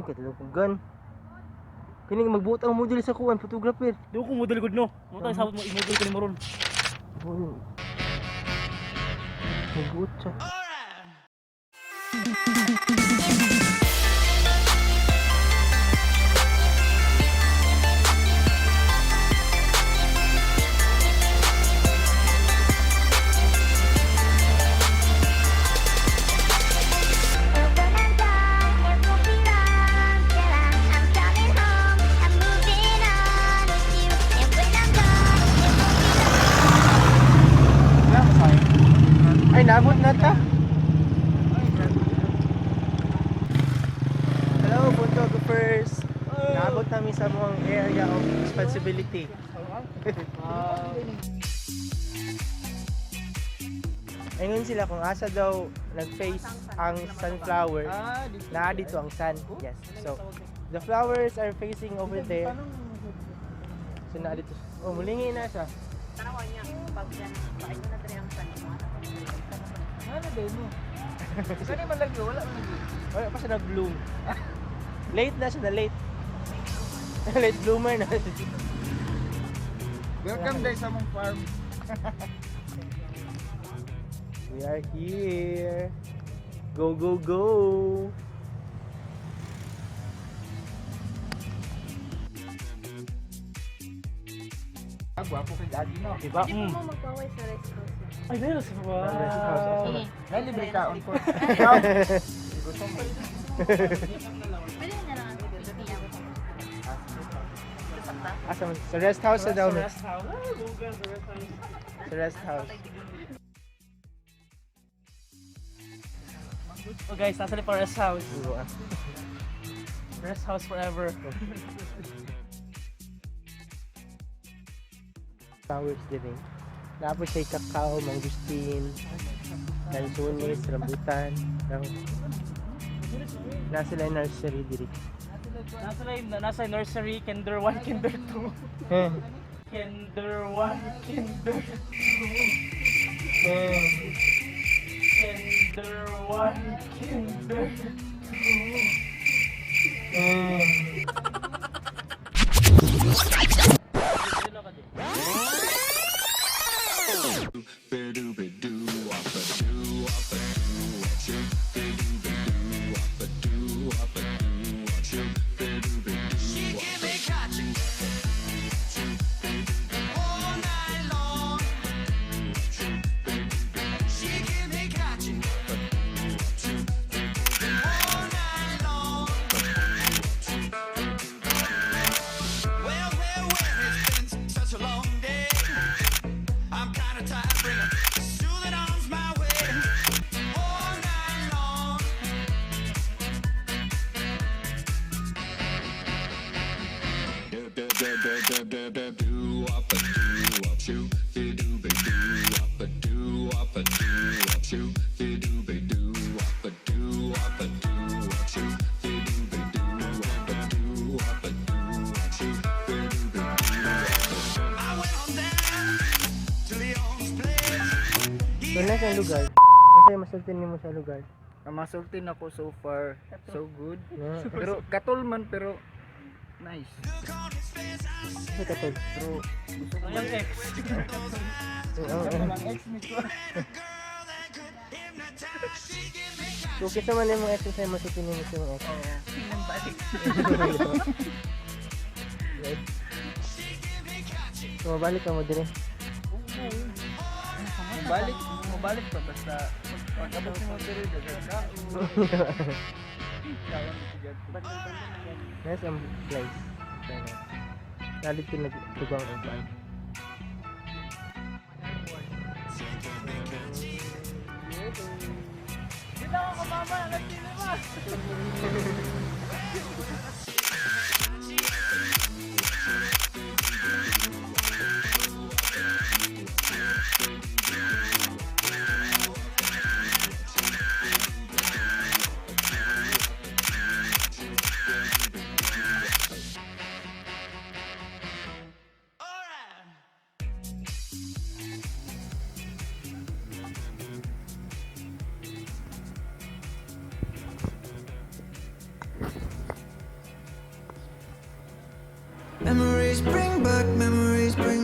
Uy, katilang pugan. Kini magbuot ang model sa kuan, photographer. Di ko model good no. Mo tayo sabot mo i-model ko ni Moron. Uy. Magbuot siya. Ay, nabot na ta. Hello, photographers. Nabot namin sa mong area of responsibility. Ayun sila kung asa daw nag-face ang sunflower. Na dito ang sun. Yes. So, the flowers are facing over there. So, na dito. Oh, mulingi na siya. Tanawan niya, pag yan, paano na tayo ang sun mo? Ano din mo? Kani man lagi wala man lagi. Wala pa siya nag-bloom. Late na siya na late. Late bloomer na. Welcome day sa mong farm. We are here. Go, go, go. Gwapo kay daddy no. Diba? Hindi mo magpaway sa rest house na. Ay, meron sa Rest house, asa na? May libre ka on po. Gusto mo. Pwede na lang ang video. Asa man? Sa rest house na daw. Sa rest house. Ah, Google sa rest house. Sa rest house. Oh guys, nasa pa rest house. Diba? Rest house forever. Flowers din eh. Tapos ay kakao, mangustin, lansunis, rambutan. Nasa lang nursery diri. Nasa nursery, kinder 1, kinder 2. Kinder 1, kinder 2. Kinder 1, kinder 2. Wala kang lugar. Masaya masultin mo sa lugar. Masultin ako so far. So good. Yeah. Pero katol man pero nice. Kasi katol. Pero gusto ko yung ex. Ang ex nito. So, kita man yung mga ex sa'yo, masultin mo sa mga ex. Pinambalik. Right? So, mabalik ka mo din eh. Mabalik pa basta pagkabot mo diri dagat ka. Nice ang place. Nalit ko nagtugang ang pan. Dito ako mama, nagtili ba? bring back memories, bring